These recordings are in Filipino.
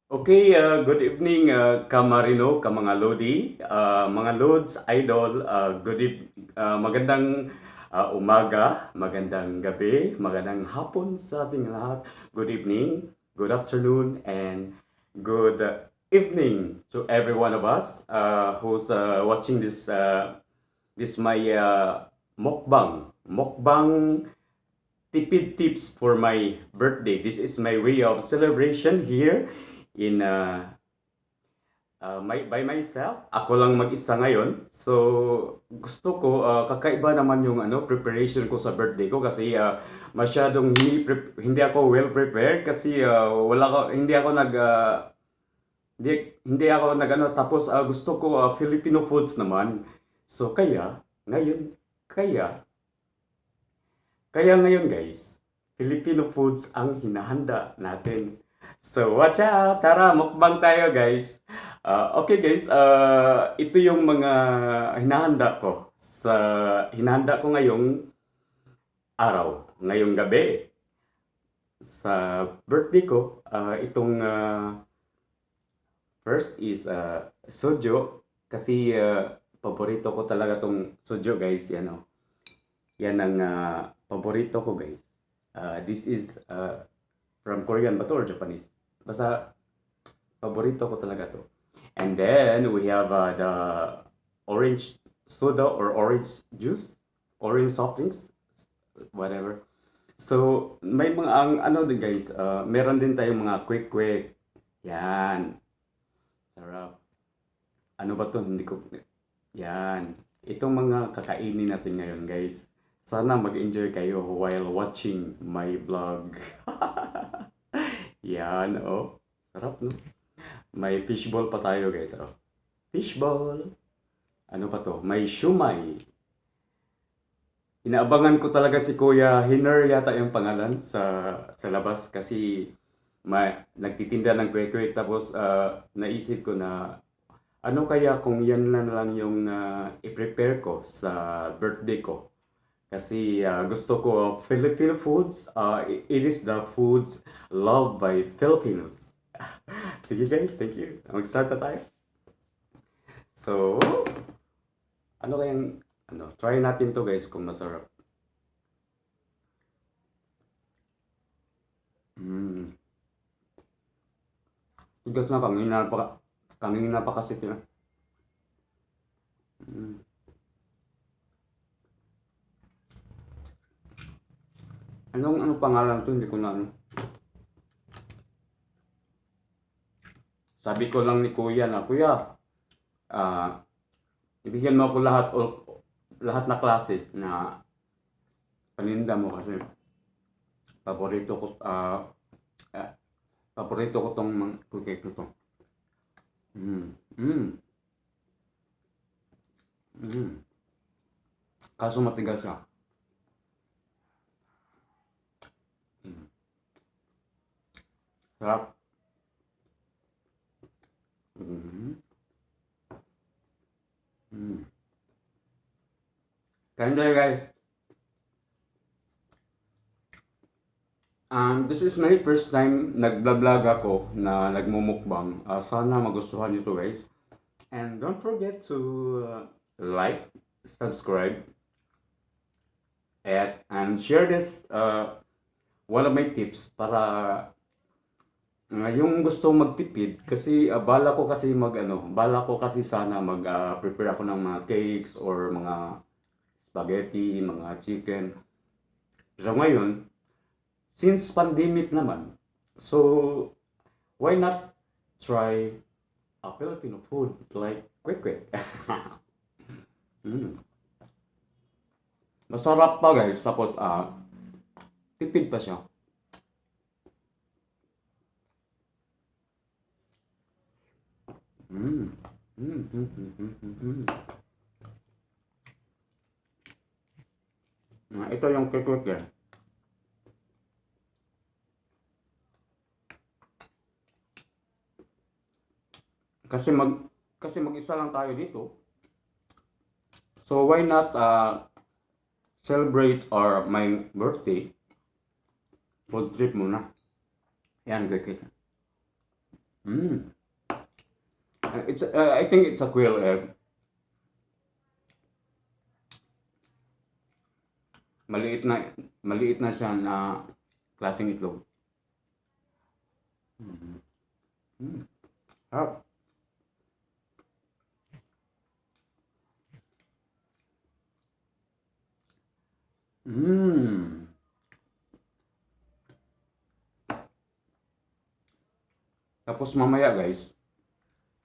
Okay, good evening, ka-marino, ka-mga lodi, mga lods, idol, magandang umaga, magandang gabi, magandang hapon sa ating lahat. Good evening, good afternoon, and good evening to every one of us who's watching this my mukbang tipid tips for my birthday. This is my way of celebration here in by myself. Ako lang mag-isa ngayon. So gusto ko kakaiba naman yung preparation ko sa birthday ko kasi masyadong hindi ako well prepared kasi hindi ako hindi ako tapos gusto ko Filipino foods naman. So kaya kaya ngayon guys, Filipino foods ang hinahanda natin. So watch out! Tara, mukbang tayo guys. Okay guys, ito yung mga hinahanda ko ngayong araw, ngayong gabi. Sa birthday ko, itong first is sojo kasi paborito ko talaga tong sojo guys, yan oh. Yan ang paborito ko guys. This is from Korean ba to or Japanese? Basta paborito ko talaga to. And then we have the orange soda or orange juice, orange soft drinks, whatever. So may mga ang ano din guys, meron din tayong mga quick. Yan. Sarap. Ano ba to? Hindi ko yan. Itong mga kakainin natin ngayon guys. Sana mag-enjoy kayo while watching my vlog. Yan, oh. Sarap, no? May fishball pa tayo, guys. Oh. Fishball. Ano pa to? May shumai. Inaabangan ko talaga si Kuya Hiner yata yung pangalan sa labas kasi nagtitinda ng kwek-kwek tapos naisip ko na ano kaya kung yan na lang yung i-prepare ko sa birthday ko. Kasi gusto ko Filipino foods. It is the foods loved by Filipinos. Sige guys, thank you. Mag-start na tayo. So, try natin to guys kung masarap. Tigas na, kanina pa kasi ito. Anong pangalan to? Hindi ko na ano. Sabi ko lang ni Kuya na, Kuya, ibigyan mo ako lahat na klase na paninda mo kasi paborito ko paborito ko tong cake na to. Kaso matigas siya. Sarap. Enjoy guys. This is my first time nag-vlog ako na nagmumukbang. Sana magustuhan nyo to guys. And don't forget to like, subscribe, and share this one of my tips para yung gusto magtipid kasi bala ko kasi sana prepare ako ng mga cakes or mga spaghetti, mga chicken. So ngayon, since pandemic naman, so why not try a Filipino food like kwek-kwek? Masarap pa guys, tapos tipid pa siya. Ito yung kwek-kwek yan. Kasi mag-isa lang tayo dito. So why not celebrate my birthday? Food trip muna. Yan, kwek-kwek. Mm. I think it's a quail egg. Maliit na maliit na siya na klaseng itlog. Mm. Mm. Harap. Mm. Tapos mamaya guys,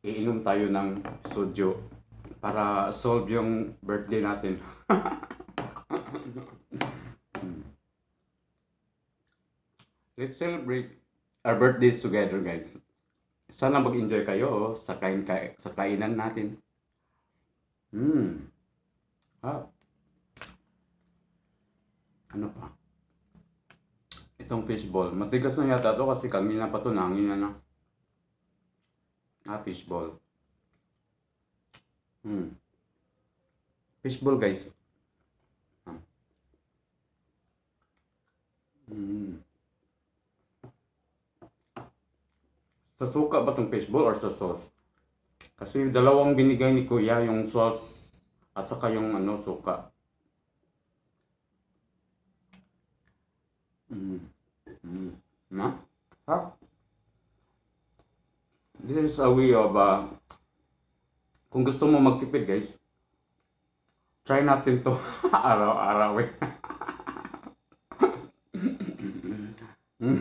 iinom tayo ng soju para solve yung birthday natin. Let's celebrate our birthdays together guys. Sana mag-enjoy kayo sa sa kainan natin. Hmm. Ah, ano pa? Itong fishball. Matigas na yata to kasi kanina pa to nangin na. Fishball. Hmm. Fishball guys. Ah. Hmm. Sa suka ba tong fishball or sa sauce? Kasi dalawang binigay ni Kuya, yung sauce at saka yung ano, suka. Mm. Mm. Na? Ha? This is a way of, kung gusto mo magtipid guys, try natin to araw-araw eh. Mm.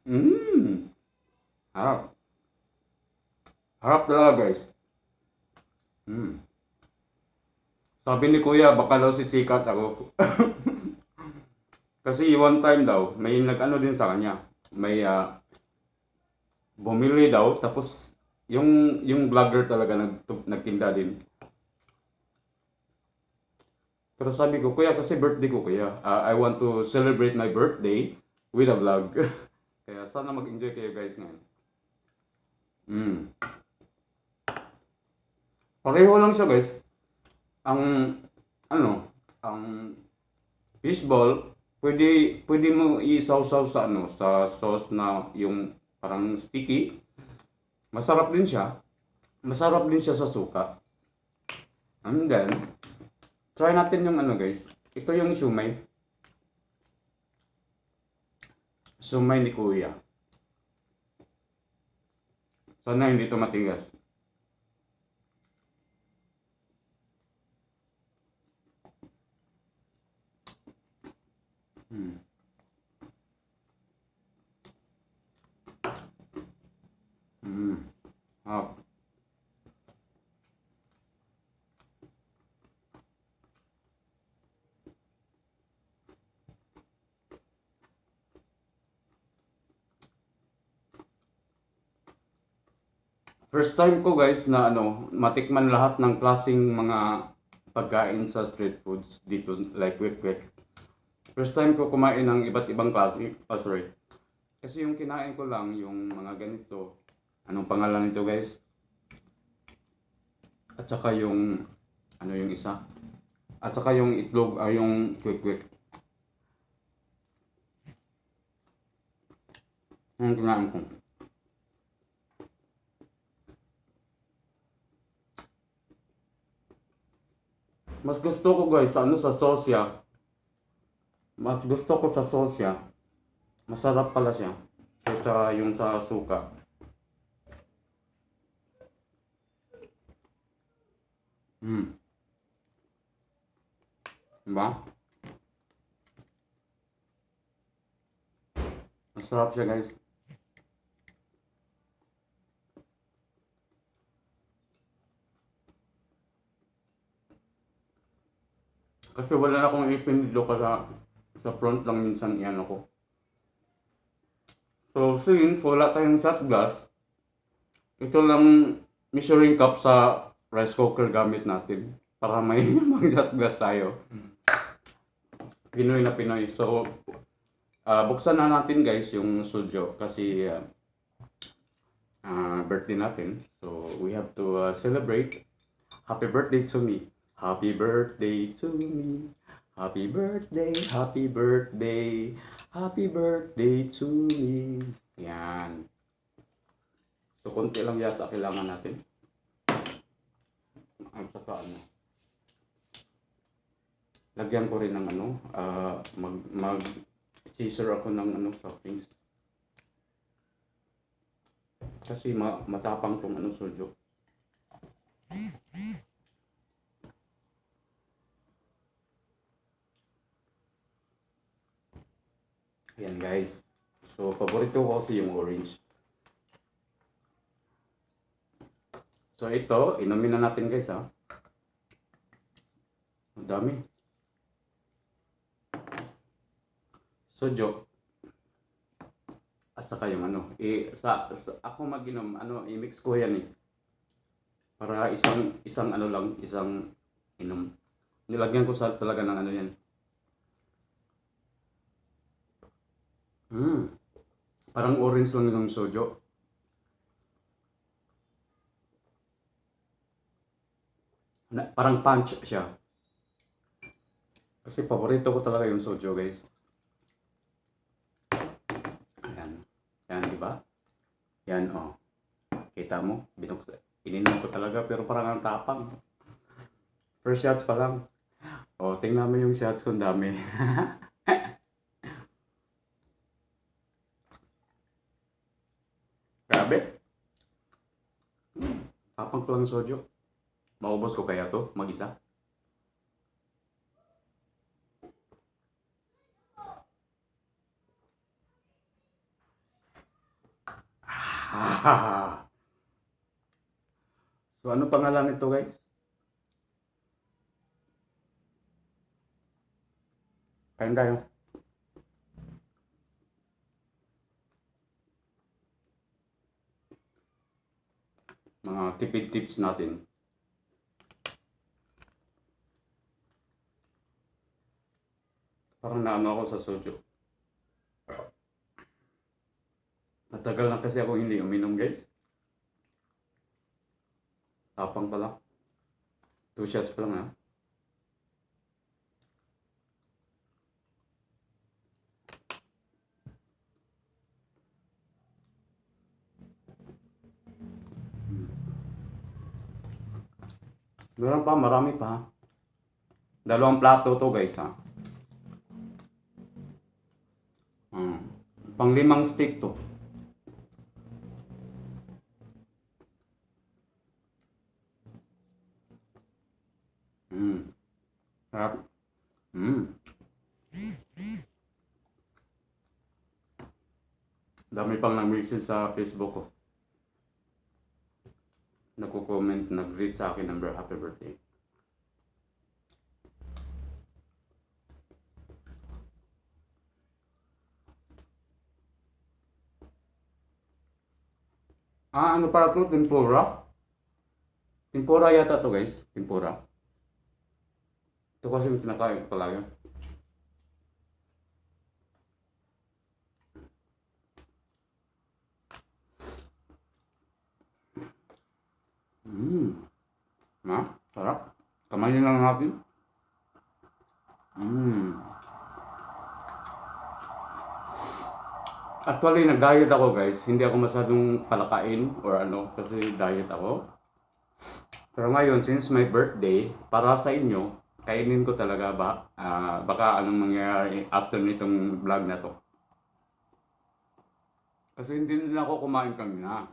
Mm. Harap. Harap talaga guys. Mm. Sabi ni Kuya, baka daw sisikat ako. Kasi one time daw, may nag-ano din sa kanya. May bumili daw, tapos yung vlogger talaga nagtinda din. Pero sabi ko, Kuya, kasi birthday ko, Kuya. I want to celebrate my birthday with a vlog. Kaya sana mag-enjoy kayo guys ngayon. Mm. Pareho lang siya guys. Ang, ano, ang fishball, pwede mo isaw-saw sa ano, sa sauce na yung parang sticky. Masarap din siya. Masarap din siya sa suka. And then, try natin yung ano guys. Ito yung shumai. Shumai ni Kuya. Sana hindi ito matigas. Hmm. Hmm. Ah. First time ko guys na ano, matikman lahat ng klaseng mga pagkain sa street foods dito like quick. First time ko kumain ng iba't ibang klase. Oh, sorry. Kasi yung kinain ko lang yung mga ganito. Anong pangalan nito guys? At saka yung ano yung isa? At saka yung itlog ay yung quick. Yung kinain ko. Mas gusto ko guys sa ano sa sosya. Mas gusto ko sa sosya. Masarap pala siya kaysa yung sa suka. Hmm. Diba? Masarap siya guys. Kasi wala na akong ipin dito sa front lang minsan iyan ako. So since wala tayong shot glass, ito lang measuring cup sa rice cooker gamit natin para may mag-shot glass tayo. Pinoy na Pinoy. So buksan na natin guys yung sujo kasi birthday natin. So we have to celebrate. Happy birthday to me. Happy birthday to me. Happy birthday, happy birthday, happy birthday to me. Yan. So, konti lang yata kailangan natin. Ang saka ano. Lagyan ko rin ng ano, mag-chaser ako ng ano, soft drinks. Kasi matapang tong ano, soju. Ayan guys. So, paborito ko kasi yung orange. So, ito, inumin na natin guys ha. Ang dami. Soju. At saka yung ano, ako mag-inom, ano, i-mix ko yan eh. Para isang ano lang, isang inom. Nilagyan ko sa talaga ng ano yan. Parang orange lang yung soju. Parang punch siya. Kasi paborito ko talaga yung soju guys. Ayan. Yan, di ba? Yan, oh. Kita mo? Ininom ko talaga pero parang ang tapang. First shots pa lang. Oh, tingnan mo yung shots kung dami. Grabe. Tapang ko lang soju. Maubos ko kaya to, mag-isa? So, ano pangalan nito guys? Kain tayo. Mga tipid tips natin. Parang naano ako sa soju. Matagal na kasi ako hindi uminom guys. Tapang pala. 2 shots pa lang ha. Meron pa, marami pa. 2 plato to guys ha. Pang 5 stick to. Sarap. Dami pang nag-message sa Facebook ko. Nagko-comment, nag-greet sa akin ng happy birthday. Ano para to? Tempura? Tempura yata to guys. Tempura. Ito kasi yung kinakain ko talaga. Sarap. Kamayin lang natin. Actually, nag-diet ako guys. Hindi ako masyadong palakain or ano kasi diet ako. Pero ngayon, since my birthday, para sa inyo, kainin ko talaga baka anong mangyayari after nitong vlog na to. Kasi hindi din ako kumain kanina.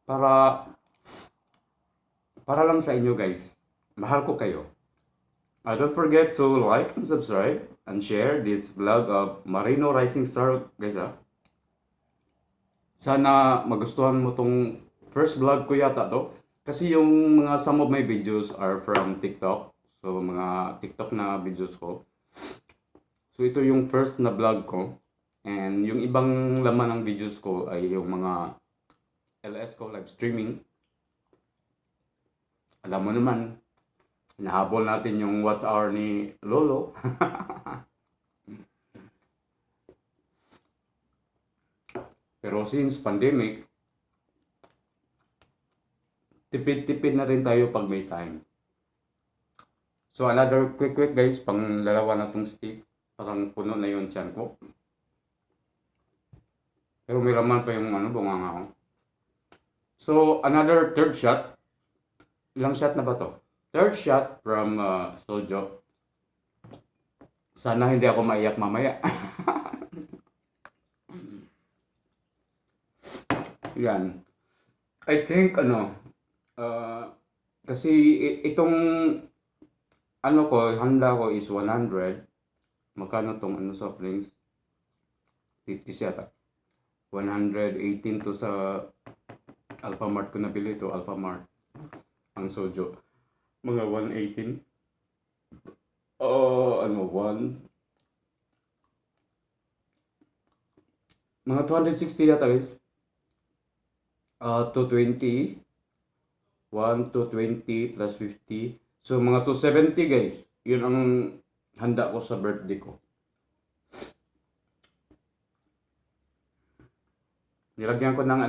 Para lang sa inyo guys. Mahal ko kayo. Don't forget to like and subscribe and share this vlog of Marino Rising Star guys ha. Sana magustuhan mo tong first vlog ko yata to. Kasi yung some of my videos are from TikTok. So mga TikTok na videos ko. So ito yung first na vlog ko. And yung ibang laman ng videos ko ay yung mga LS ko live streaming. Alam mo naman, nahabol natin yung watch hour ni Lolo. Pero since pandemic, tipid-tipid na rin tayo pag may time. So another quick guys, pang dalawa na tong stick. Parang puno na yung tiyan ko. Pero may laman pa yung bunganga ko. So, another third shot. Ilang shot na ba to? Third shot from Sojo. Sana hindi ako maiyak mamaya. Yan. I think uh, kasi itong handa ko is 100. Magkano tong soft drinks? 50 yata. 118 to sa Alphamart ko nabili to, Alphamart. Ang sojo. Mga 118. Mga 260 yata guys. 220. 1 to 20 plus 50. So mga 270 guys. Yun ang handa ko sa birthday ko. Nilagyan ko ng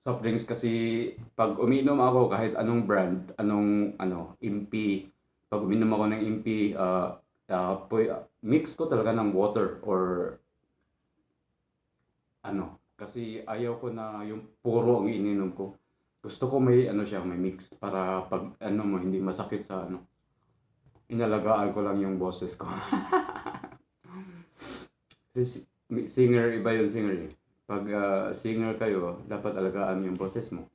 soft drinks kasi pag umiinom ako kahit anong brand, MP, pag uminom ako ng MP, mix ko talaga ng water or kasi ayaw ko na yung puro ang ininom ko. Gusto ko may may mix para pag hindi masakit sa inalagaan ko lang yung boses ko. Singer, iba yung singer eh. Pag singer kayo, dapat alagaan yung boses mo.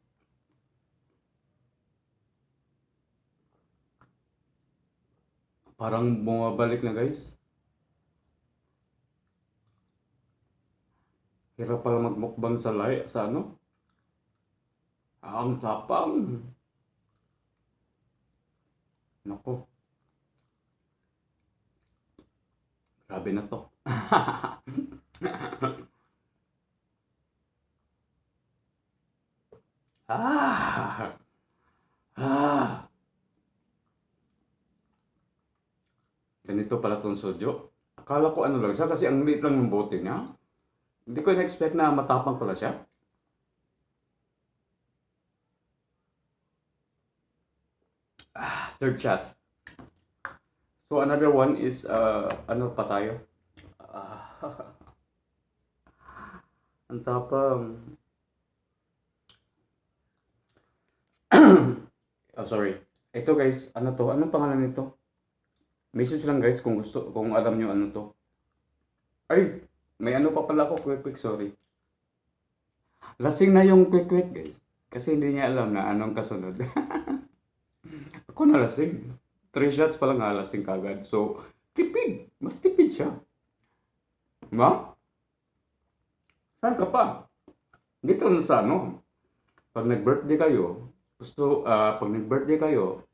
Parang bumabalik na guys. Hirap pala magmukbang sa Ang tapang. Nako. Grabe na to. Ah! Ah! Ganito pala tong sojo. Akala ko lang siya kasi ang liit lang yung bote niya. Hindi ko in-expect na matapang pala siya. Third shot. So another one is ano pa tayo? Ang tapang. Oh, sorry. Ito guys, ano to? Anong pangalan nito? Message lang guys kung alam nyo ano to. Ay, may ano pa pala ako, quick, sorry. Lasing na yung quick guys. Kasi hindi niya alam na anong kasunod. Ako na lasing. 3 shots pa lang lasing kagad. So, tipid. Mas tipid siya. Ma? Saan ka pa? Dito na sa pag nag-birthday kayo, pag nag-birthday kayo,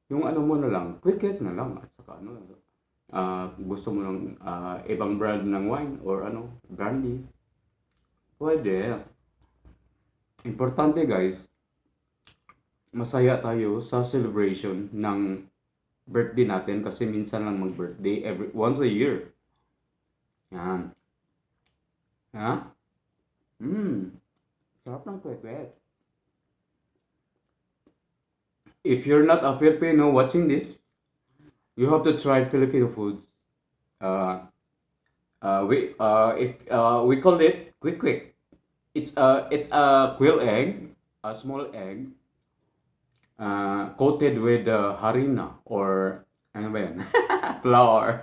yung mo na lang, quick na lang. At saka gusto mo ng ibang brand ng wine or brandy. Pwede. Importante guys, masaya tayo sa celebration ng birthday natin kasi minsan lang mag-birthday once a year. Yan. Ha? Sarap ng kwek. If you're not a Filipino watching this, you have to try Filipino foods. We call it quick. It's a quail egg, a small egg, coated with harina or ano ba yan? Flour.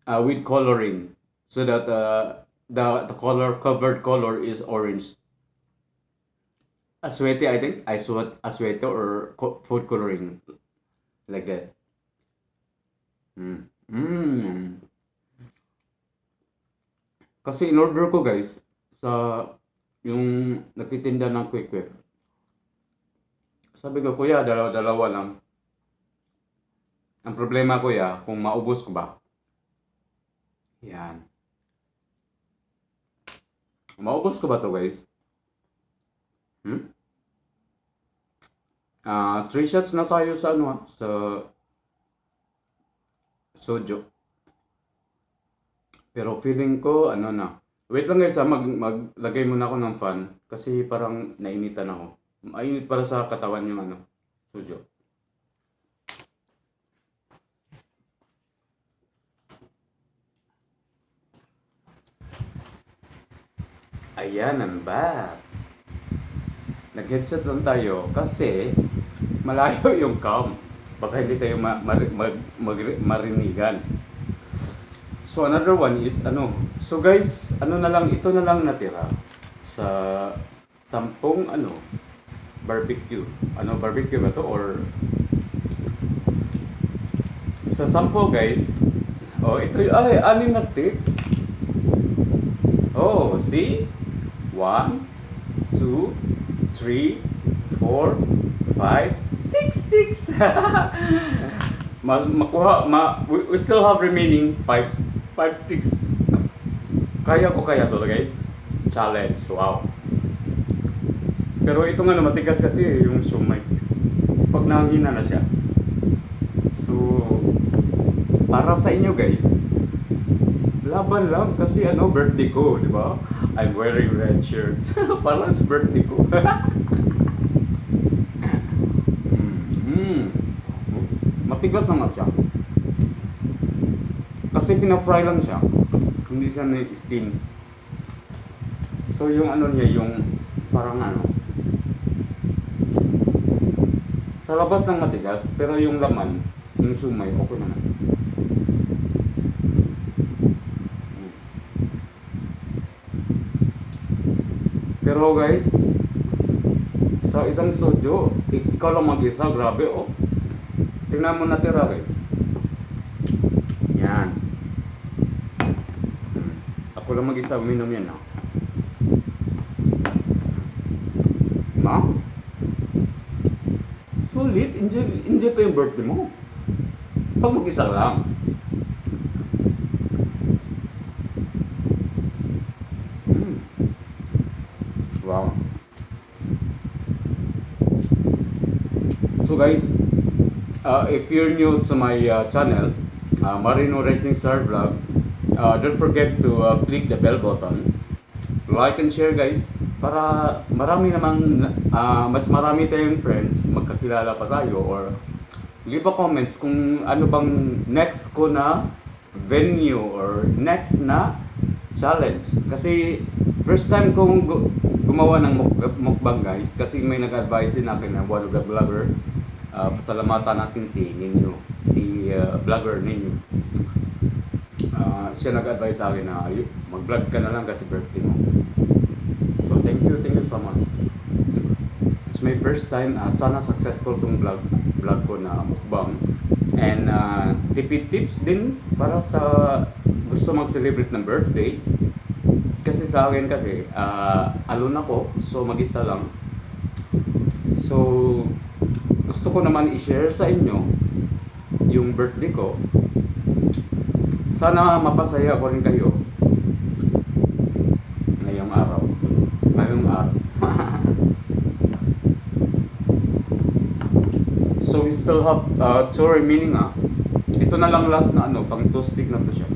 With coloring so that the covered color is orange. Aswete, I think. Aswete or food coloring. Like that. Kasi in order ko guys sa yung nagtitinda ng quick. Sabi ko, kuya, dalawa lang. Ang problema kuya, kung maubos ko ba? Yan. Maubos ko ba to guys? 3 shots na tayo sa sa sojo. Pero feeling ko wait lang guys, maglagay muna ako ng fan kasi parang nainitan ako. Mainit para sa katawan yung sojo. Ayan, I'm back. Nag-headset lang tayo kasi malayo yung cam. Baka hindi tayo marinigan. So another one is ano. So guys, ano na lang, ito na lang natira sa 10 barbecue. Ano barbecue ba to or sa 10 guys. Oh, ito ay 6 na sticks. Oh, see? 1, 2, 3, 4, 5, 6 sticks. We still have remaining 5 sticks. Kaya to guys. Challenge. Wow. Pero ito nga matigas kasi yung sumay. Pag nangina na siya. So, para sa inyo guys, laban lang kasi birthday ko, di ba? I'm wearing red shirt. Parang sa birthday ko. Matigas naman siya. Kasi pina-fry lang siya. Hindi siya na-steam. So yung niya, yung parang sa labas ng matigas, pero yung laman, yung sumay, okay naman. Pero guys, sa isang soju, ikaw lang mag-isa, grabe oh. Tingnan mo natira guys. Yan. Ako lang mag-isa, uminom yan ah. Ma? Sulit, enjoy pa yung birthday mo. Pag mag-isa lang. Wow. So guys, if you're new to my channel, Marino Risingstar Vlog, don't forget to click the bell button, like and share guys, para marami namang mas marami tayong friends, magkakilala pa tayo, or leave a comments kung ano bang next ko na venue or next na challenge. Kasi first time kong gumawa ng mukbang guys, kasi may nag-advise din akin na one of the vlogger. Pasalamatan natin si Ninyo, si vlogger Ninyo. Siya nag-advise sa akin na mag-vlog ka na lang kasi birthday mo. So thank you so much. It's my first time. Sana successful tong vlog ko na mukbang. And tipid tips din para sa gusto mag-celebrate ng birthday. Kasi sa akin kasi alone ako, so mag-isa lang. So gusto ko naman i-share sa inyo yung birthday ko. Sana mapasaya ko rin kayo ngayong araw. So we still have 2 remaining Ito na lang last na pang 2 stick na to siya.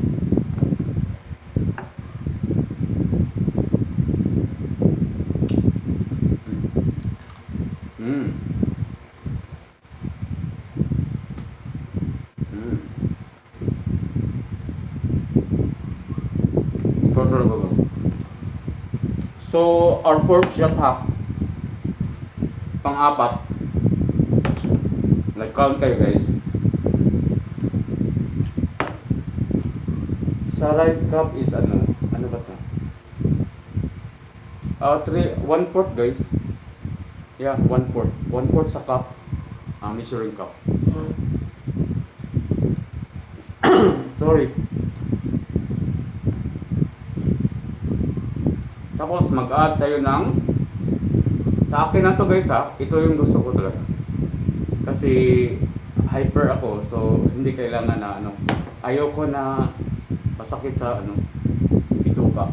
So our pork shot pang-4. Nag-count kayo guys. Sa rice cup is ano ba to? 1/4 guys. Yeah, 1/4. 1/4 sa cup. Measuring cup. Sorry. Tapos mag-add tayo ng, sa akin na to guys ito yung gusto ko talaga. Kasi hyper ako, so hindi kailangan na ayoko na masakit sa bituka.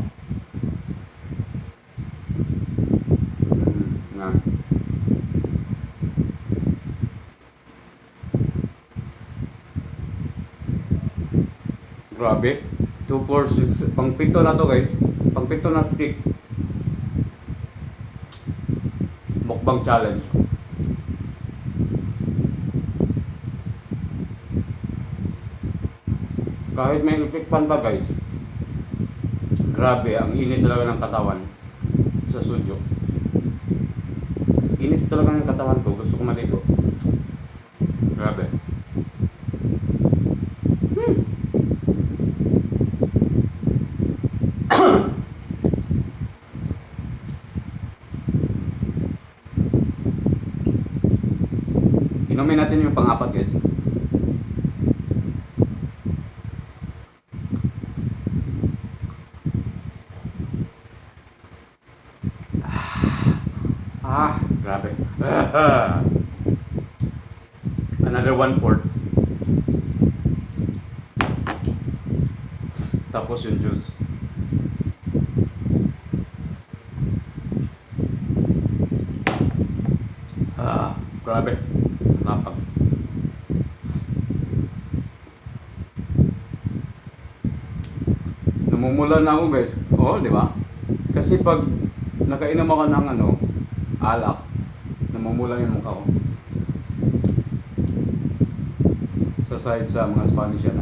Grabe. 2, 4, 6. Pang-7 na to guys. Pang-7 na stick. Mukbang challenge. Kahit may electric fan pa guys. Grabe, ang init talaga ng katawan. sa studio. Init talaga ng katawan ko. Gusto ko maligo. Grabe. Inumin natin yung pang-apat, guys. Grabe. Another 1/4. Tapos yung juice. Grabe. Napag. Namumula na ako, guys. Oo, di ba? Kasi pag nakainom ako ng alak, namumula yung mukha ko. Sa side sa mga Spanish yan.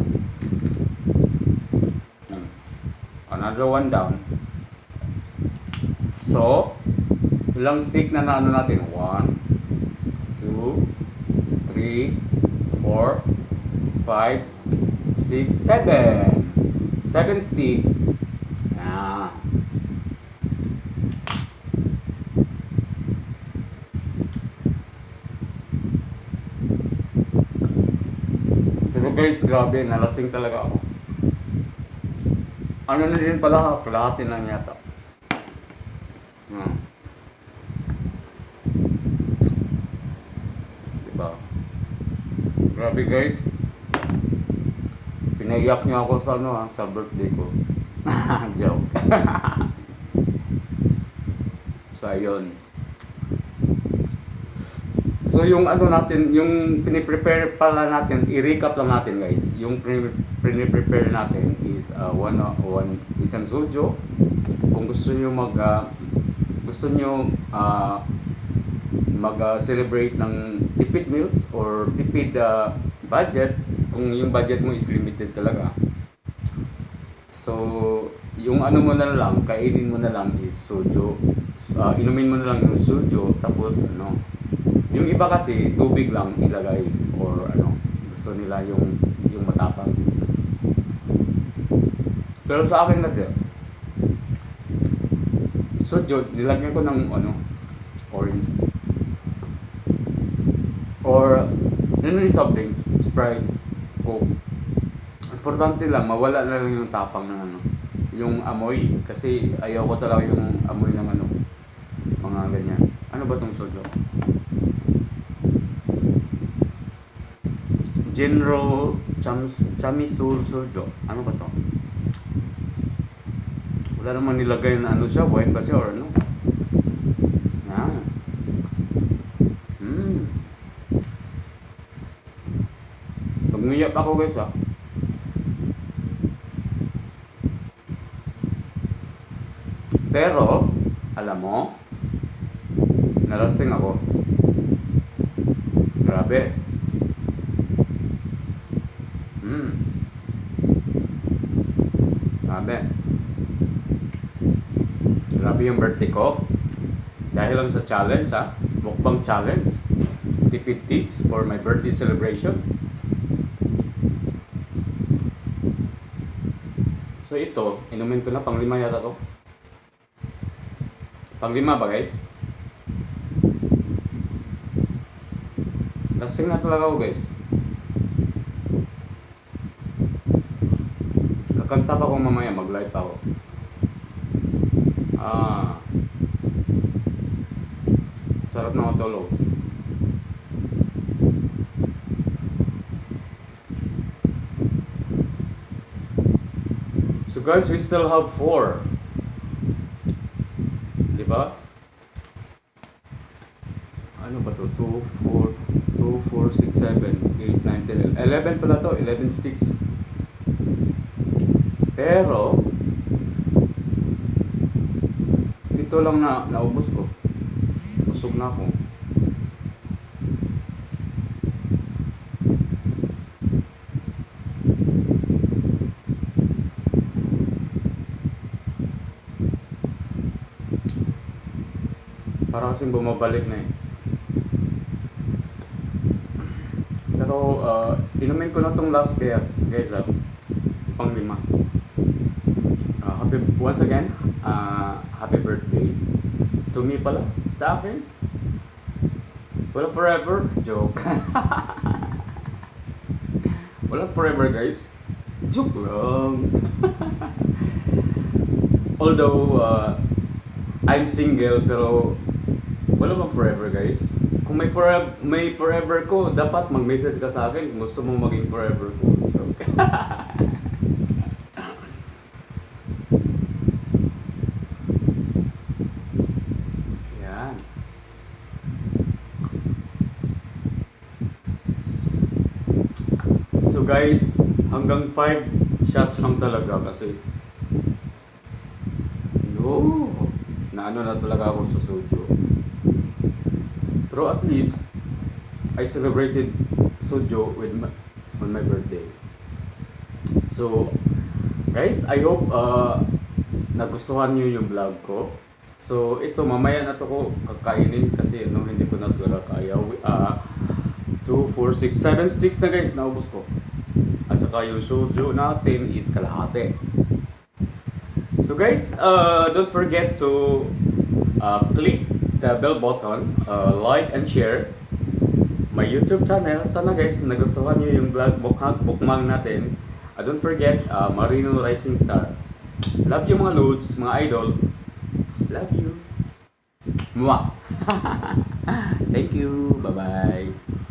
Another one down. So, ilang stick na naano natin? 1, 2, 3, 4, 5, 6, 7. 7 sticks. Pero guys, grabe, nalasing talaga ako. Ano na din pala, kalahatin lang yata. Diba? Grabe guys. Pinaiyak niyo ako sa sa birthday ko. Joke. So ayun. So yung natin, yung piniprepare pala natin, i-recap lang natin guys. Yung piniprepare natin is isang soju. Kung gusto niyo mag-celebrate ng tipid meals or tipid budget, kung yung budget mo is limited talaga. So yung mo na lang, kainin mo na lang is soju. Inumin mo na lang yung soju, tapos yung iba kasi tubig lang ilagay or gusto nila yung matapang. Pero sa akin kasi soju nilagyan ko ng orange or yung soft drinks, Sprite, Coke. Importante lang mawala na lang yung tapang ng yung amoy, kasi ayaw ko talaga yung amoy ng mga ganyan. Ano ba tong soju? General Chamisul Soju. Ano ba to? Wala naman nilagay na siya, wine ba siya or ano? Pag-ngiyap ako guys Pero, alam mo, nalasing ako. Grabe. Grabe yung birthday ko. Dahil lang sa challenge mukbang challenge. Tipid tips for my birthday celebration. So ito, inumin ko na, pang-5 yata to. Pang-5 ba guys? Lasing na talaga ako guys. Kakanta pa ako mamaya, mag-live pa ako. Sarap na matulog. So guys, we still have 4. Diba? Ano ba to? 2, 4, 6, 7, 8, 9, 10, 11 pala to. 11 sticks. Pero ito lang naubos ko. Busog na ako. Para kasing bumabalik na eh. Pero inumin ko na tong last guys, pang lima. Once again, happy birthday to me pala, sa akin. Wala forever, joke. Wala forever guys, joke lang. Although I'm single, pero wala bang forever guys. Kung may forever ko, dapat mag-message ka sa akin kung gusto mo maging forever ko. Joke. Yan. So guys, hanggang 5 shots lang talaga kasi no, naano na talaga ako sa soju. Pero at least I celebrated soju on my birthday. So guys, I hope nagustuhan niyo yung vlog ko. So ito, mamaya na to ko kakainin kasi hindi ko na talaga kaya. 2, 4, 6, 7 sticks na guys, naubos ko. At saka yung soju natin is kalahati. So guys, don't forget to click the bell button, like and share my YouTube channel. Sana guys, nagustuhan nyo yung vlog bookmark natin. Don't forget, Marino Rising Star. Love you mga loads, mga idol. Love you. Mwah. Thank you. Bye-bye.